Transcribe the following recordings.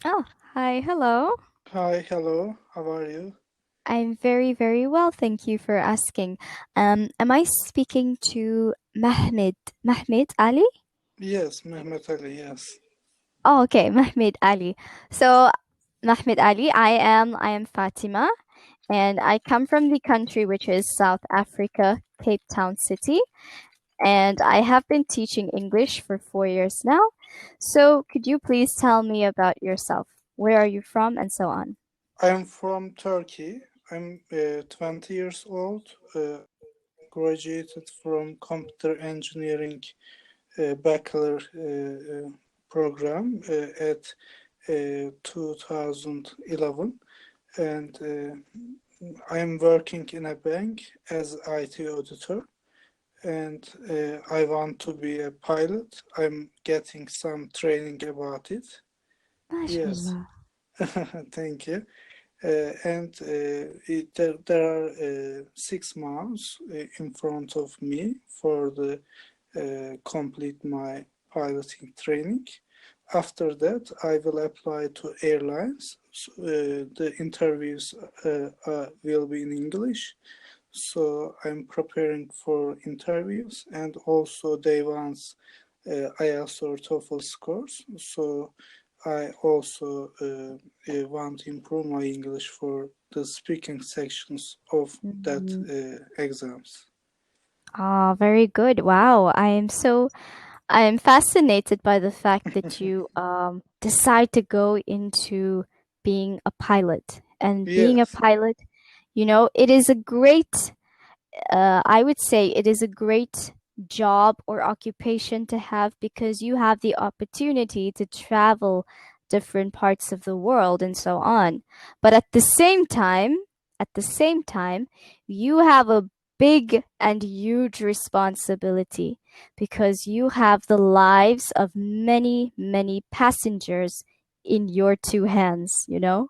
Oh, hi, hello. Hi, hello, how are you? I'm very, very well. Thank you for asking. Am I speaking to Mahmoud Ali? Yes, Mehmet Ali, yes. Oh, okay, Mahmoud Ali. So, Mahmoud Ali, I am Fatima, and I come from the country which is South Africa, Cape Town City, and I have been teaching English for 4 years now. So, could you please tell me about yourself? Where are you from, and so on? I'm from Turkey. I'm 20 years old, graduated from computer engineering bachelor program at 2011, and I'm working in a bank as IT auditor. And I want to be a pilot. I'm getting some training about it. Yes, MashaAllah. thank you. There are 6 months in front of me for the complete my piloting training. After that, I will apply to airlines. The interviews will be in English, so I'm preparing for interviews, and also they want IELTS or TOEFL scores. So I also want to improve my English for the speaking sections of that exams. Ah, very good. Wow. I am fascinated by the fact that you decide to go into being a pilot. And being a Yes. pilot, it is a great I would say it is a great job or occupation to have because you have the opportunity to travel different parts of the world and so on. But at the same time, you have a big and huge responsibility because you have the lives of many, many passengers in your two hands, you know?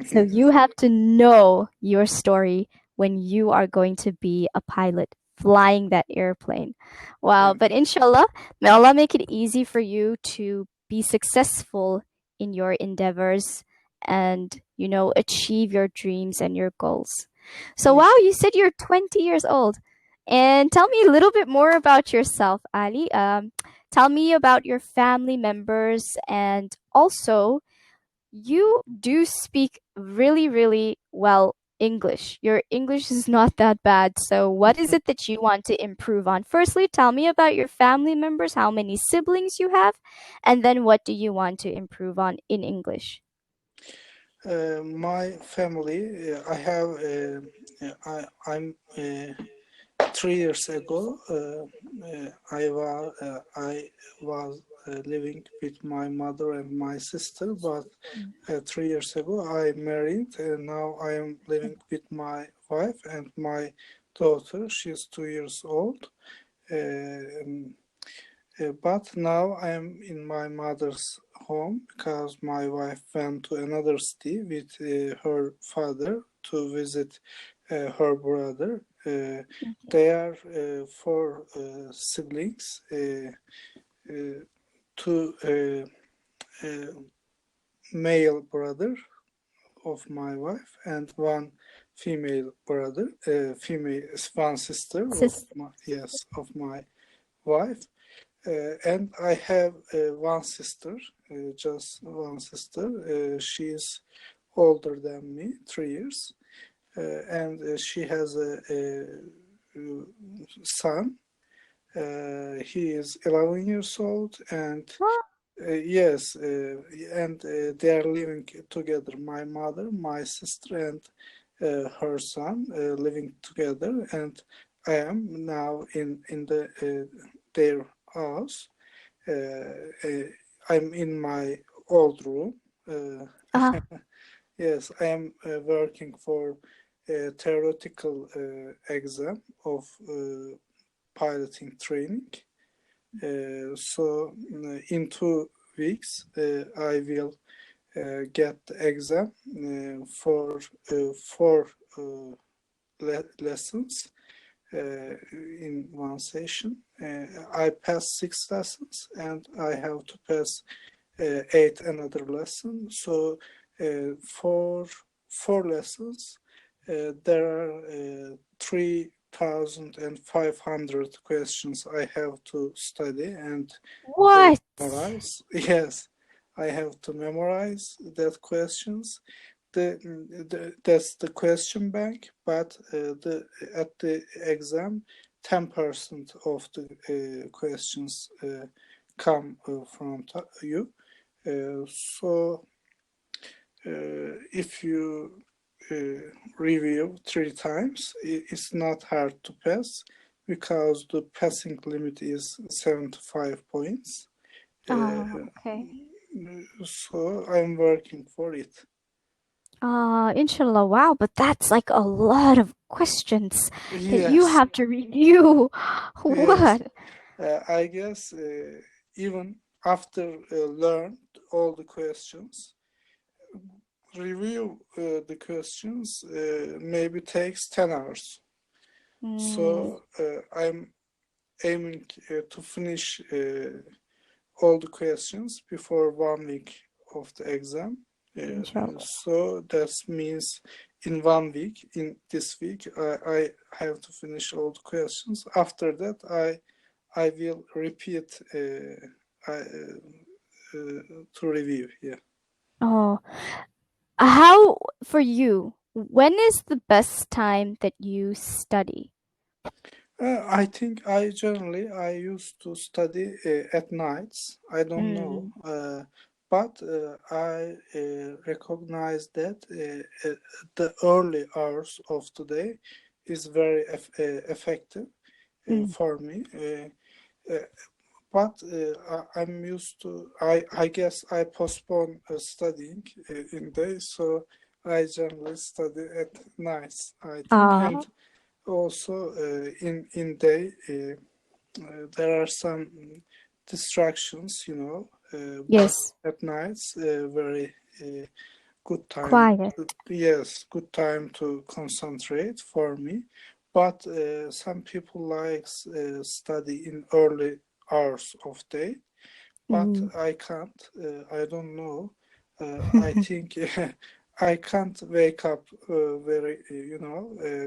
So you Yes. have to know your story when you are going to be a pilot flying that airplane. Wow. Thank But inshallah, may Allah make it easy for you to be successful in your endeavors and, achieve your dreams and your goals. So, you. wow, you said you're 20 years old. And tell me a little bit more about yourself, Ali. Tell me about your family members and also you do speak really, really well English. Your English is not that bad. So, what is it that you want to improve on? Firstly, tell me about your family members, how many siblings you have, and then what do you want to improve on in English? My family, I'm 3 years ago. I was living with my mother and my sister, but 3 years ago I married, and now I am living with my wife and my daughter. She's 2 years old. Um, but now I am in my mother's home because my wife went to another city with her father to visit her brother. They are four siblings, uh, two male brother of my wife and one female brother, one sister of Sis- my, yes, of my wife. And I have one sister, just one sister. She is older than me, 3 years, and she has a son. He is 11 years old, and yes, and they are living together. My mother, my sister, and her son living together, and I am now in their house. I'm in my old room. Uh, Ah, yes, I am working for a theoretical exam of piloting training. So in 2 weeks, I will get the exam for four lessons in one session. I passed 6 lessons, and I have to pass 8 another lesson. So for 4 lessons, there are 3,500 questions I have to study and What? memorize. Yes, I have to memorize that questions. That's the question bank, but at the exam, 10% of the questions come from you. So if you review 3 times, it's not hard to pass because the passing limit is 75 points. Okay. So I'm working for it. Inshallah, wow, but that's like a lot of questions that you Yes, have to review. yes. What? I guess even after learn all the questions, review the questions maybe takes 10 hours. Mm, So I'm aiming to finish all the questions before 1 week of the exam. inshallah. So that means in 1 week, in this week, I have to finish all the questions. After that, I will repeat to review. Yeah. Oh, how for you? When is the best time that you study? I think I used to study at nights. I don't know, Mm, but I recognize that the early hours of the day is very effective mm. for me. Uh, but I'm used to. I guess I postpone studying in days, so I generally study at nights. I think, and Ah, also in day there are some distractions, yes, at nights. Very good time. quiet. Yes, good time to concentrate for me. But some people likes study in early hours of day, but Mm. I can't. I don't know. I think I can't wake up very,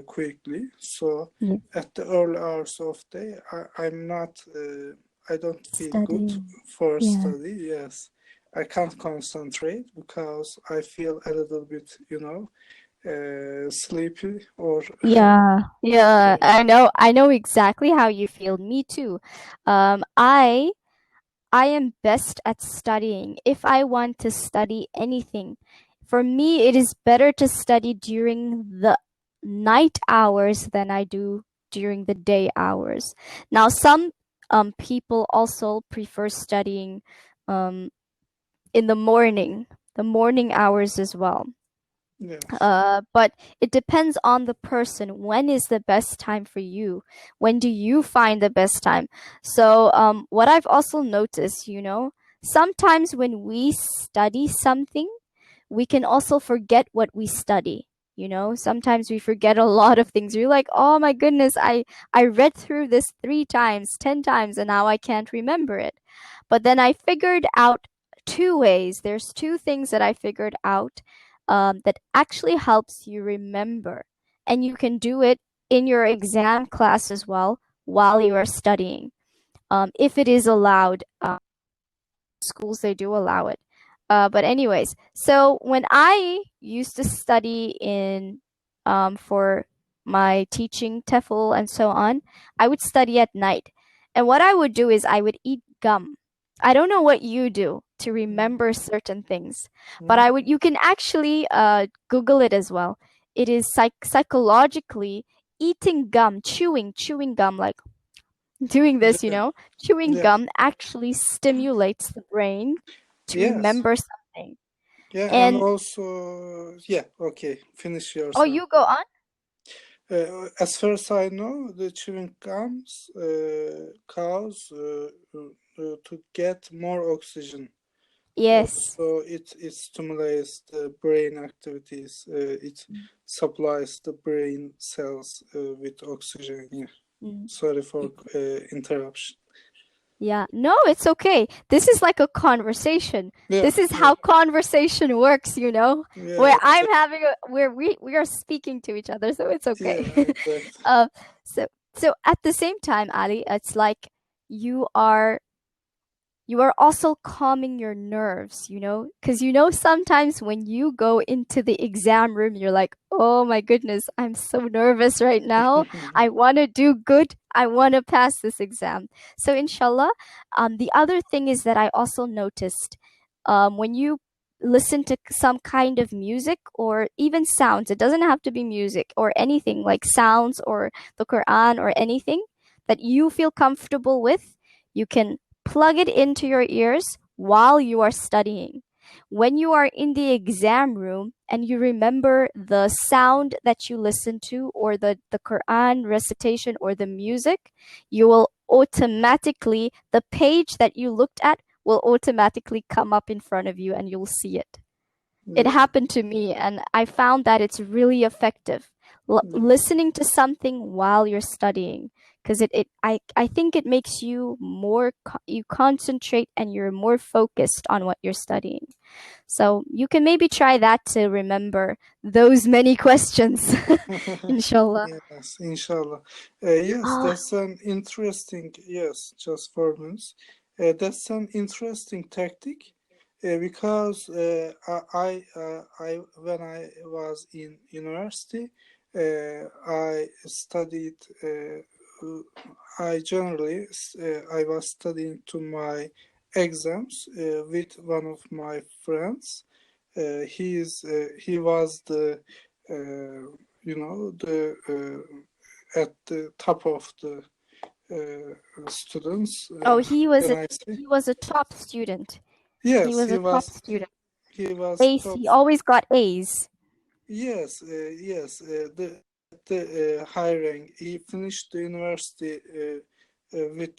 quickly. So Yeah, at the early hours of day, I'm not. I don't feel good studying. for Yeah. study. Yes, I can't concentrate because I feel a little bit, sleepy or Yeah, yeah, yeah, I know exactly how you feel. Me too. I am best at studying. If I want to study anything, for me, it is better to study during the night hours than I do during the day hours. Now, some people also prefer studying um in the morning hours as well. yes, But it depends on the person. When is the best time for you? When do you find the best time? So, what I've also noticed, sometimes when we study something, we can also forget what we study. Sometimes we forget a lot of things. You're like, oh my goodness, I read through this 3 times, 10 times, and now I can't remember it. But then I figured out two ways. There's two things that I figured out that actually helps you remember, and you can do it in your exam class as well while you are studying, if it is allowed. Schools they do allow it. But anyways, so when I used to study in for my teaching TEFL and so on, I would study at night. And what I would do is I would eat gum. I don't know what you do to mm, remember certain things, but mm, you can actually Google it as well. It is psychologically eating gum, chewing gum, like doing this, yeah, chewing yeah, gum actually stimulates the brain to yes. remember something. Yeah, and And also, yeah, okay, finish oh, yourself. you go on? As far as I know, the chewing gums cause to get more oxygen. Yes. So it stimulates the brain activities. It supplies the brain cells with oxygen. Yeah. Mm. Sorry for interruption. Yeah, no, it's okay. This is like a conversation. Yeah, This is yeah, how conversation works, yeah, where I'm exactly. having where we are speaking to each other, so it's okay. Yeah, exactly. uh, so so at the same time, Ali, it's like you are you are also calming your nerves, because sometimes when you go into the exam room, you're like, oh my goodness, I'm so nervous right now. I want to do good. I want to pass this exam. So, inshallah, the other thing is that I also noticed when you listen to some kind of music or even sounds, it doesn't have to be music or anything like sounds or the Quran or anything that you feel comfortable with, you can plug it into your ears while you are studying. When you are in the exam room and you remember the sound that you listen to or the Quran recitation or the music, you will automatically, the page that you looked at will automatically come up in front of you and you'll see it. It Yeah, happened to me, and I found that it's really effective. yeah. Listening to something while you're studying, because I think it makes you you concentrate and you're more focused on what you're studying. So you can maybe try that to remember those many questions, inshallah. Yes, inshallah. Yes, Oh, that's an interesting, yes, just 4 minutes. That's an interesting tactic because when I was in university, I studied, I was studying to my exams with one of my friends. He was the at the top of the students. oh, How can I say? he was a top student. He Yes, was a top student. he was Ace. top. He always got A's. Yes, yes. The high rank. He finished the university with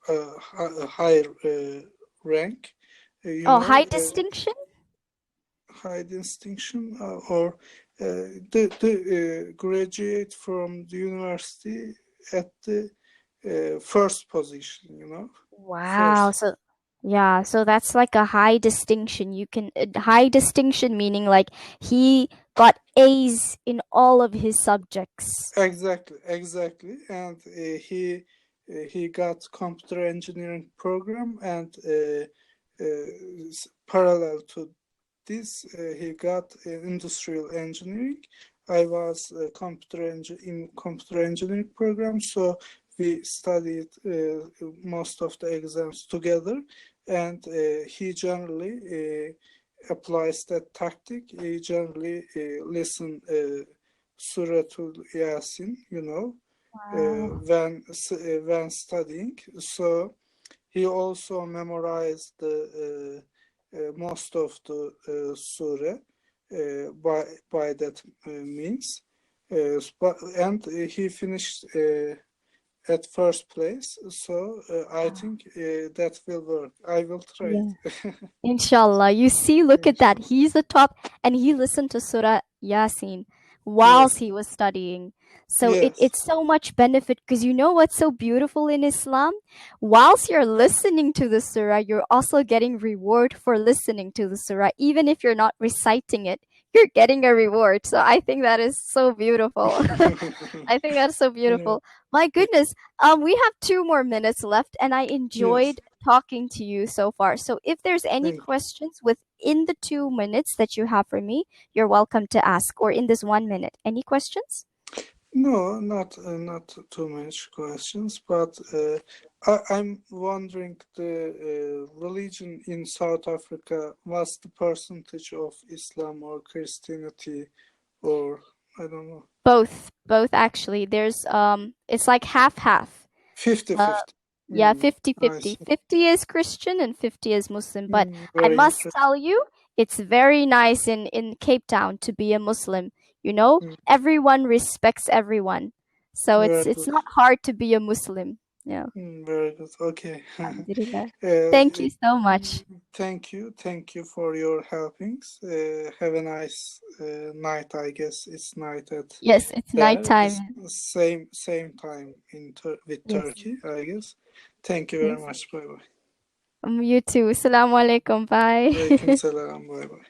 a higher rank. Oh, high distinction. High distinction or the graduate from the university at the first position, Wow. first. So, yeah, so that's like a high distinction. High distinction meaning like he got A's in all of his subjects. Exactly, exactly. And he got computer engineering program, and parallel to this, he got industrial engineering. I was in computer engineering program, so we studied most of the exams together, and he generally applies that tactic. He generally listen Suratul Yasin, Wow. when studying. So he also memorized the most of the surah by that means. And he finished at first place. So I think that will work. I will try Yeah. it. Inshallah. You see, look at that. He's the top, and he listened to Surah Yasin whilst Yes, he was studying. So yes, it's so much benefit because you know what's so beautiful in Islam? Whilst you're listening to the surah, you're also getting reward for listening to the surah. Even if you're not reciting it, you're getting a reward. So I think that is so beautiful. I think that's so yeah, beautiful. My goodness. We have 2 more minutes left, and I yes. enjoyed talking to you so far. So if there's any Thank questions within the 2 minutes that you have for me, you're welcome to ask, or in this 1 minute. Any questions? No, not too much questions, but I'm wondering the religion in South Africa, what's the percentage of Islam or Christianity, or I don't know, Both actually. It's like half half. 50-50. Yeah, Mm, 50 I 50. see. 50 is Christian and 50 is Muslim. But I Very must interesting. tell you, it's very nice in Cape Town to be a Muslim. You know, Mm, everyone respects everyone. So very it's good. not hard to be a Muslim. Yeah. Very good. Okay. Alhamdulillah. Thank Uh, you so much. Thank you for your helpings. Have a nice night. I guess it's night Yes, it's there. It's nighttime. same time with Yes. Turkey, I guess. Thank you very Yes. much. Bye bye. You too. Assalamu alaikum. Bye. Alaikum salam. Bye bye.